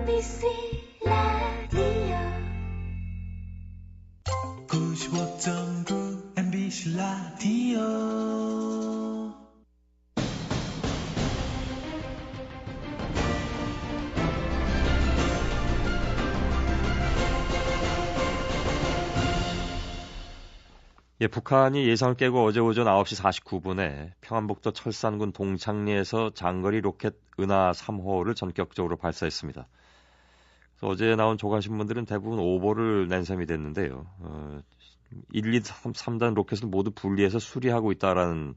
MBC 라디오 95.9 MBC 라디오 북한이 예상을 깨고 어제 오전 9시 49분에 평안북도 철산군 동창리에서 장거리 로켓 은하 3호를 전격적으로 발사했습니다. 어제 나온 조간신문들은 대부분 오보를 낸 셈이 됐는데요. 1, 2, 3단 로켓을 모두 분리해서 수리하고 있다라는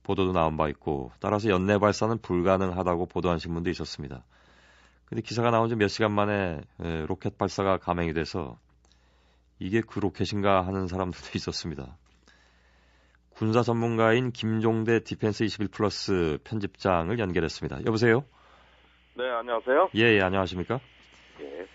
보도도 나온 바 있고, 따라서 연내 발사는 불가능하다고 보도한 신문도 있었습니다. 근데 기사가 나온 지 몇 시간 만에 로켓 발사가 감행이 돼서 이게 그 로켓인가 하는 사람들도 있었습니다. 군사 전문가인 김종대 디펜스 21 플러스 편집장을 연결했습니다. 여보세요? 네, 안녕하세요. 예, 안녕하십니까? 예.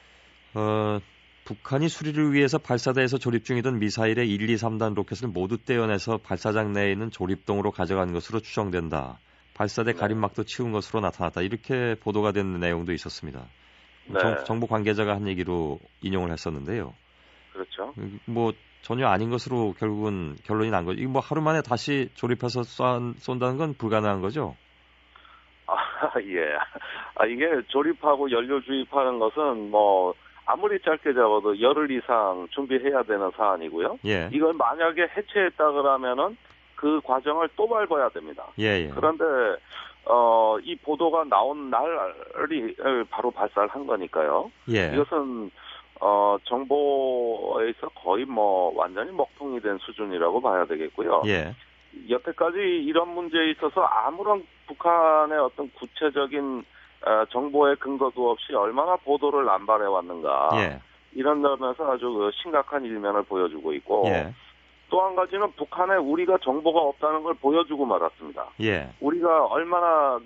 북한이 수리를 위해서 발사대에서 조립 중이던 미사일의 1, 2, 3단 로켓을 모두 떼어내서 발사장 내에 있는 조립동으로 가져간 것으로 추정된다. 발사대 가림막도 치운 것으로 나타났다. 이렇게 보도가 된 내용도 있었습니다. 네. 정부 관계자가 한 얘기로 인용을 했었는데요. 그렇죠. 뭐 전혀 아닌 것으로 결국은 결론이 난 거죠. 이거 뭐 하루 만에 다시 조립해서 쏜다는 건 불가능한 거죠? 예. 이게 조립하고 연료 주입하는 것은 뭐 아무리 짧게 잡아도 열흘 이상 준비해야 되는 사안이고요. 예. 이걸 만약에 해체했다 그러면은 그 과정을 또 밟아야 됩니다. 예. 그런데 이 보도가 나온 날이 바로 발사를 한 거니까요. 예. 이것은 정보에서 거의 뭐 완전히 먹통이 된 수준이라고 봐야 되겠고요. 예. 여태까지 이런 문제에 있어서 아무런 북한의 어떤 구체적인 정보의 근거도 없이 얼마나 보도를 남발해 왔는가. 예. 이런 점에서 아주 심각한 일면을 보여주고 있고, 예. 또 한 가지는 북한에 우리가 정보가 없다는 걸 보여주고 말았습니다. 예. 우리가 얼마나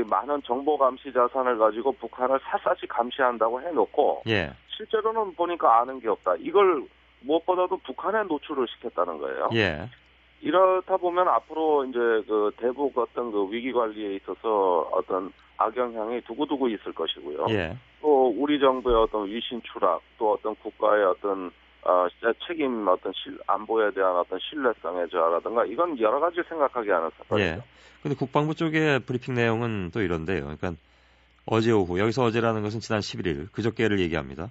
많은 정보 감시 자산을 가지고 북한을 샅샅이 감시한다고 해놓고, 예. 실제로는 보니까 아는 게 없다. 이걸 무엇보다도 북한에 노출을 시켰다는 거예요. 예. 이렇다 보면 앞으로 이제 대북 어떤 위기 관리에 있어서 어떤 악영향이 두고두고 있을 것이고요. 예. 또 우리 정부의 어떤 위신 추락, 또 어떤 국가의 어떤 책임, 어떤 안보에 대한 어떤 신뢰성의 저하라든가 이건 여러 가지 생각하게 하는 사건이죠. 예. 근데 국방부 쪽의 브리핑 내용은 또 이런데요. 그러니까 어제 오후, 여기서 어제라는 것은 지난 11일, 그저께를 얘기합니다.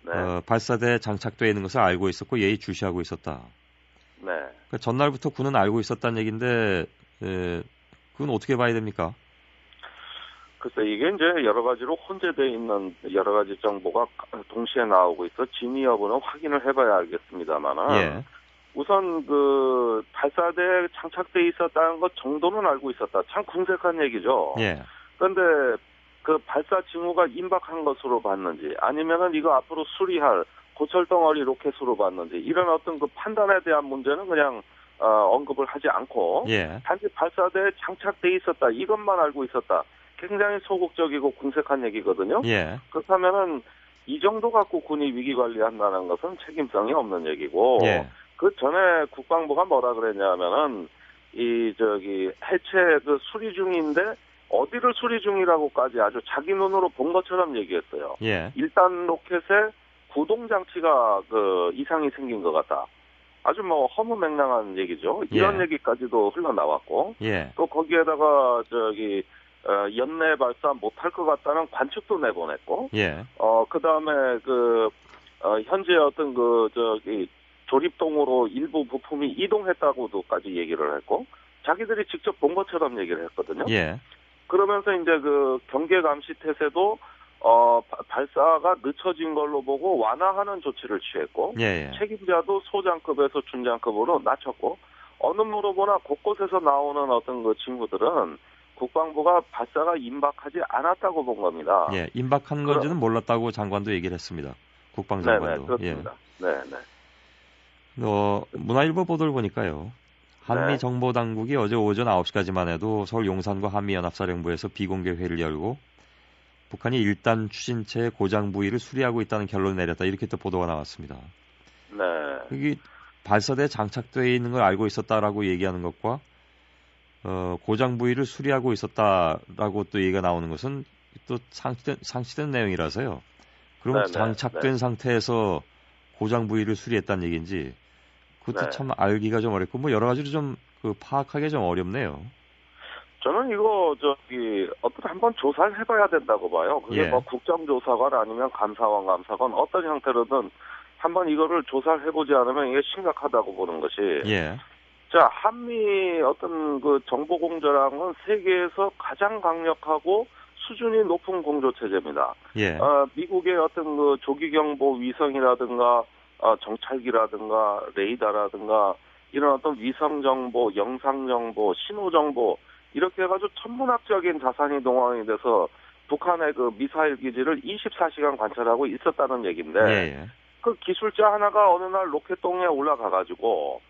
네. 발사대에 장착되어 있는 것을 알고 있었고 예의주시하고 있었다. 네. 그러니까 전날부터 군은 알고 있었다는 얘기인데, 그건 어떻게 봐야 됩니까? 글쎄, 이게 이제 여러 가지로 혼재되어 있는 여러 가지 정보가 동시에 나오고 있어 진위 여부는 확인을 해봐야 알겠습니다만은. 예. 우선 발사대에 장착돼 있었다는 것 정도는 알고 있었다. 참 궁색한 얘기죠. 예. 그런데 발사 징후가 임박한 것으로 봤는지 아니면은 이거 앞으로 수리할 고철덩어리 로켓으로 봤는지 이런 어떤 판단에 대한 문제는 그냥 언급을 하지 않고 예. 단지 발사대에 장착돼 있었다. 이것만 알고 있었다. 굉장히 소극적이고 궁색한 얘기거든요. 예. 그렇다면은 이 정도 갖고 군이 위기 관리한다는 것은 책임성이 없는 얘기고. 예. 그 전에 국방부가 뭐라 그랬냐면은 해체 수리 중인데 어디를 수리 중이라고까지 아주 자기 눈으로 본 것처럼 얘기했어요. 예. 일단 로켓에 구동 장치가 이상이 생긴 것 같다. 아주 뭐 허무맹랑한 얘기죠. 이런 예. 얘기까지도 흘러나왔고. 예. 또 거기에다가 연내 발사 못할 것 같다는 관측도 내보냈고. 예. 그다음에 현재 어떤 조립동으로 일부 부품이 이동했다고도까지 얘기를 했고 자기들이 직접 본 것처럼 얘기를 했거든요. 예. 그러면서 이제 경계 감시 태세도 발사가 늦춰진 걸로 보고 완화하는 조치를 취했고 예. 책임자도 소장급에서 준장급으로 낮췄고 어느 물어보나 곳곳에서 나오는 어떤 징후들은 국방부가 발사가 임박하지 않았다고 본 겁니다. 예. 임박한 건지는 몰랐다고 장관도 얘기를 했습니다. 국방장관도. 네네, 그렇습니다. 예. 네네. 문화일보 보도를 보니까요. 한미 네. 정보당국이 어제 오전 9시까지만 해도 서울 용산과 한미연합사령부에서 비공개 회의를 열고 북한이 일단 추진체의 고장 부위를 수리하고 있다는 결론을 내렸다. 이렇게 또 보도가 나왔습니다. 네. 이게 발사대에 장착되어 있는 걸 알고 있었다라고 얘기하는 것과 고장 부위를 수리하고 있었다라고 또 얘기가 나오는 것은 또 상치된 내용이라서요. 그럼 네네, 장착된 상태에서 고장 부위를 수리했다는 얘기인지 그것도 네. 참 알기가 좀 어렵고 뭐 여러 가지로 좀 파악하기 좀 어렵네요. 저는 이거 어떤 한번 조사를 해봐야 된다고 봐요. 그게 예. 뭐 국정조사관 아니면 감사관 어떤 형태로든 한번 이거를 조사를 해보지 않으면 이게 심각하다고 보는 것이. 예. 자, 한미 어떤 그 정보 공조랑은 세계에서 가장 강력하고 수준이 높은 공조 체제입니다. 예. 미국의 어떤 그 조기경보 위성이라든가 정찰기라든가 레이더라든가 이런 어떤 위성 정보, 영상 정보, 신호 정보 이렇게 해가지고 천문학적인 자산이 동원이 돼서 북한의 그 미사일 기지를 24시간 관찰하고 있었다는 얘기인데 예. 그 기술자 하나가 어느 날 로켓동에 올라가가지고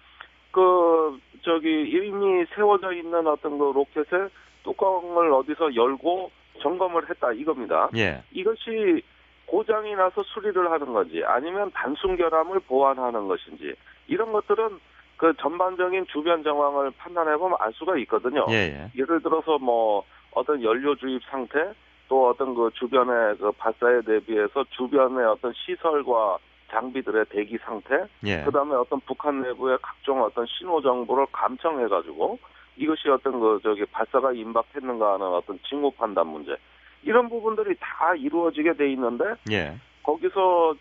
이미 세워져 있는 어떤 그 로켓의 뚜껑을 어디서 열고 점검을 했다 이겁니다. 예. 이것이 고장이 나서 수리를 하는 건지 아니면 단순 결함을 보완하는 것인지 이런 것들은 그 전반적인 주변 정황을 판단해보면 알 수가 있거든요. 예. 예를 들어서 뭐 어떤 연료 주입 상태 또 어떤 그 주변의 그 발사에 대비해서 주변의 어떤 시설과 장비들의 대기 상태, 예. 그다음에 어떤 북한 내부의 각종 어떤 신호 정보를 감청해가지고 이것이 어떤 발사가 임박했는가 하는 어떤 징후 판단 문제 이런 부분들이 다 이루어지게 돼 있는데 예. 거기서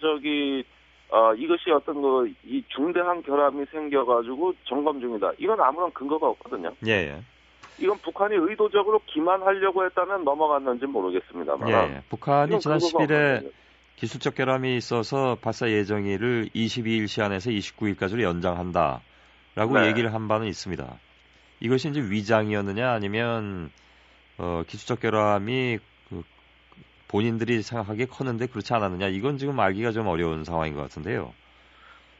이것이 어떤 이 중대한 결함이 생겨가지고 점검 중이다. 이건 아무런 근거가 없거든요. 예. 이건 북한이 의도적으로 기만하려고 했다면 넘어갔는지 모르겠습니다만. 예. 북한이 지난 근거가 10일에 없거든요. 기술적 결함이 있어서 발사 예정일을 22일 시한에서 29일까지로 연장한다라고 네. 얘기를 한 바는 있습니다. 이것이 이제 위장이었느냐 아니면 기술적 결함이 본인들이 생각하기에 컸는데 그렇지 않았느냐 이건 지금 알기가 좀 어려운 상황인 것 같은데요.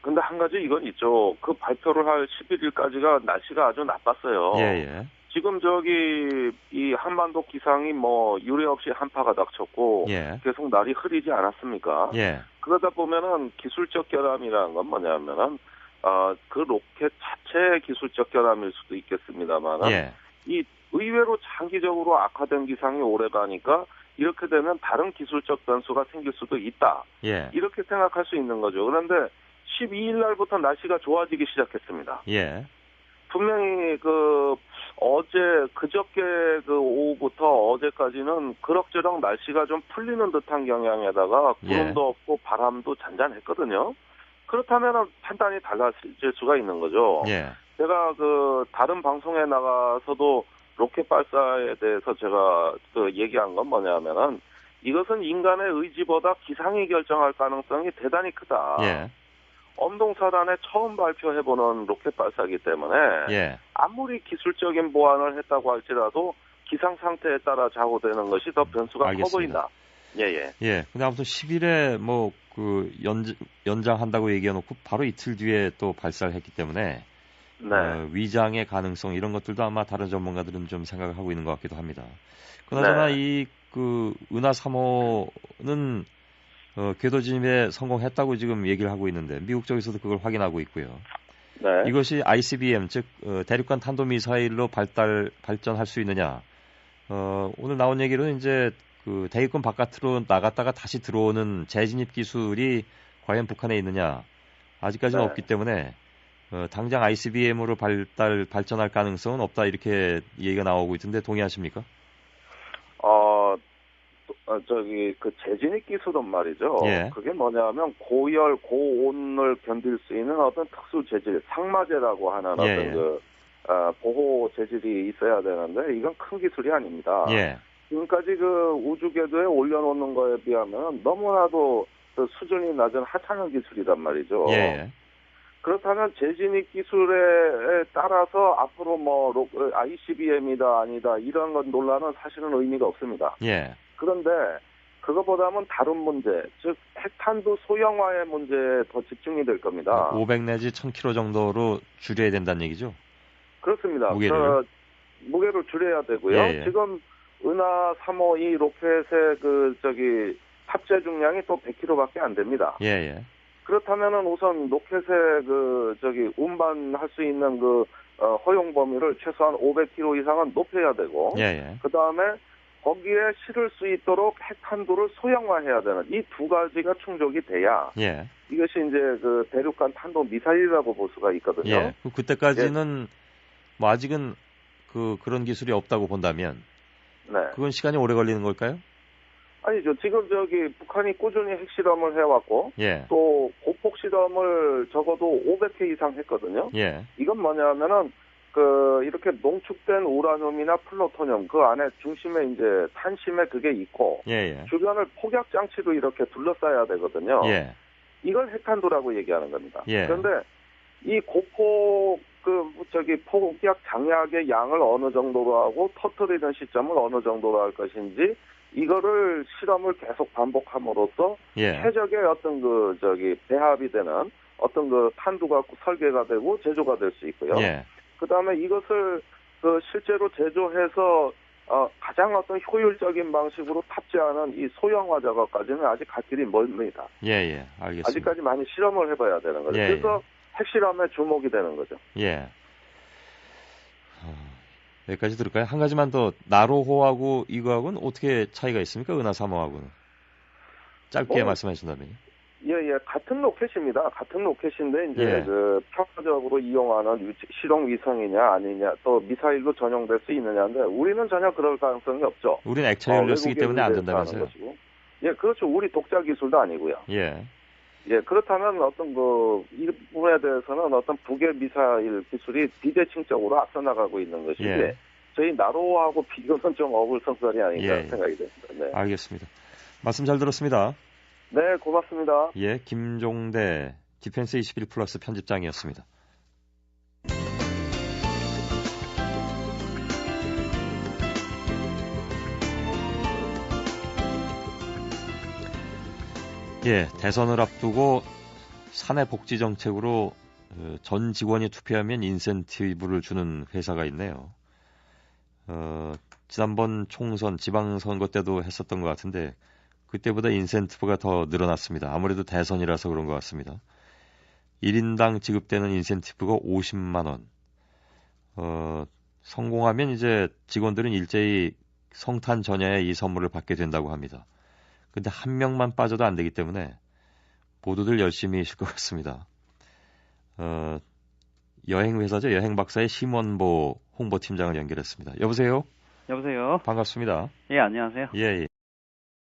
근데 한 가지 이건 있죠. 그 발표를 할 11일까지가 날씨가 아주 나빴어요. 예. 지금 이 한반도 기상이 뭐 유례 없이 한파가 닥쳤고 예. 계속 날이 흐리지 않았습니까? 예. 그러다 보면은 기술적 결함이라는 건 뭐냐면은 그 로켓 자체의 기술적 결함일 수도 있겠습니다만 예. 이 의외로 장기적으로 악화된 기상이 오래 가니까 이렇게 되면 다른 기술적 변수가 생길 수도 있다. 예. 이렇게 생각할 수 있는 거죠. 그런데 12일 날부터 날씨가 좋아지기 시작했습니다. 예. 분명히 그저께 오후부터 어제까지는 그럭저럭 날씨가 좀 풀리는 듯한 경향에다가 구름도 없고 바람도 잔잔했거든요. 그렇다면 판단이 달라질 수가 있는 거죠. 예. 제가 다른 방송에 나가서도 로켓 발사에 대해서 제가 얘기한 건 뭐냐면은 이것은 인간의 의지보다 기상이 결정할 가능성이 대단히 크다. 예. 엄동사단에 처음 발표해보는 로켓 발사이기 때문에 예. 아무리 기술적인 보완을 했다고 할지라도 기상 상태에 따라 좌우되는 것이 더 변수가 커 알겠습니다. 보인다. 예. 예. 근데 아무튼 10일에 연장한다고 얘기해놓고 바로 이틀 뒤에 또 발사를 했기 때문에 네. 위장의 가능성 이런 것들도 아마 다른 전문가들은 좀 생각을 하고 있는 것 같기도 합니다. 그나저나 네. 이 은하 3호는 궤도 진입에 성공했다고 지금 얘기를 하고 있는데 미국 쪽에서도 그걸 확인하고 있고요. 네. 이것이 ICBM 즉 대륙간 탄도미사일로 발전할 수 있느냐? 오늘 나온 얘기로는 이제 대륙권 바깥으로 나갔다가 다시 들어오는 재진입 기술이 과연 북한에 있느냐? 아직까지는 네. 없기 때문에 당장 ICBM으로 발전할 가능성은 없다 이렇게 얘기가 나오고 있던데 동의하십니까? 재진입 기술은 말이죠. 예. 그게 뭐냐면 고열, 고온을 견딜 수 있는 어떤 특수 재질, 상마제라고 하는 예. 어떤 보호 재질이 있어야 되는데 이건 큰 기술이 아닙니다. 예. 지금까지 우주 궤도에 올려놓는 거에 비하면 너무나도 수준이 낮은 하찮은 기술이란 말이죠. 예. 그렇다면 재진입 기술에 따라서 앞으로 ICBM이다 아니다 이런 건 논란은 사실은 의미가 없습니다. 예. 그런데 그것보다는 다른 문제, 즉 핵탄두 소형화의 문제에 더 집중이 될 겁니다. 500 내지 1000kg 정도로 줄여야 된다는 얘기죠? 그렇습니다. 무게를 줄여야 되고요. 예. 지금 은하 3호 이 로켓의 탑재 중량이 또 100kg밖에 안 됩니다. 예. 그렇다면은 우선 로켓의 운반할 수 있는 허용 범위를 최소한 500kg 이상은 높여야 되고, 예. 그 다음에 거기에 실을 수 있도록 핵탄두를 소형화해야 되는 이 두 가지가 충족이 돼야 예. 이것이 이제 그 대륙간 탄도 미사일이라고 볼 수가 있거든요. 예. 그때까지는 뭐 아직은 그런 기술이 없다고 본다면 네. 그건 시간이 오래 걸리는 걸까요? 아니죠. 지금 북한이 꾸준히 핵실험을 해왔고 예. 또 고폭 실험을 적어도 500회 이상 했거든요. 예. 이건 뭐냐면은 이렇게 농축된 우라늄이나 플루토늄 그 안에 중심에 이제 탄심에 그게 있고 예. 주변을 폭약 장치로 이렇게 둘러싸야 되거든요. 예. 이걸 핵탄두라고 얘기하는 겁니다. 예. 그런데 이 고폭 폭약 장약의 양을 어느 정도로 하고 터뜨리는 시점을 어느 정도로 할 것인지 이거를 실험을 계속 반복함으로써 예. 최적의 어떤 배합이 되는 어떤 탄두가 설계가 되고 제조가 될 수 있고요. 예. 그다음에 이것을 실제로 제조해서 가장 어떤 효율적인 방식으로 탑재하는 이 소형화 작업까지는 아직 갈 길이 멀습니다. 예. 알겠습니다. 아직까지 많이 실험을 해봐야 되는 거죠. 예. 그래서 핵실험에 주목이 되는 거죠. 예. 여기까지 들을까요? 한 가지만 더. 나로호하고 이거하고는 어떻게 차이가 있습니까? 은하 3호하고는. 짧게 말씀해 주신다면요. 예. 같은 로켓입니다. 같은 로켓인데 이제 예. 평화적으로 이용하는 실용 위성이냐 아니냐 또 미사일로 전용될 수 있느냐인데 우리는 전혀 그럴 가능성이 없죠. 우리는 액체 연료 쓰기 때문에 안 된다면서요. 예, 그렇죠. 우리 독자 기술도 아니고요. 예. 예, 그렇다면 어떤 이 부분에 대해서는 어떤 북의 미사일 기술이 비대칭적으로 앞서 나가고 있는 것이지 예. 저희 나로하고 비교는 좀 어불성설이 아닌가 생각이 됩니다. 네. 알겠습니다. 말씀 잘 들었습니다. 네, 고맙습니다. 예, 김종대 디펜스 21 플러스 편집장이었습니다. 예, 대선을 앞두고 사내 복지 정책으로 전 직원이 투표하면 인센티브를 주는 회사가 있네요. 지난번 총선, 지방선거 때도 했었던 것 같은데 그때보다 인센티브가 더 늘어났습니다. 아무래도 대선이라서 그런 것 같습니다. 1인당 지급되는 인센티브가 50만 원. 성공하면 이제 직원들은 일제히 성탄 전야에 이 선물을 받게 된다고 합니다. 근데 한 명만 빠져도 안 되기 때문에 모두들 열심히 하실 것 같습니다. 여행회사죠. 여행박사의 심원보 홍보팀장을 연결했습니다. 여보세요? 여보세요? 반갑습니다. 예, 안녕하세요. 예.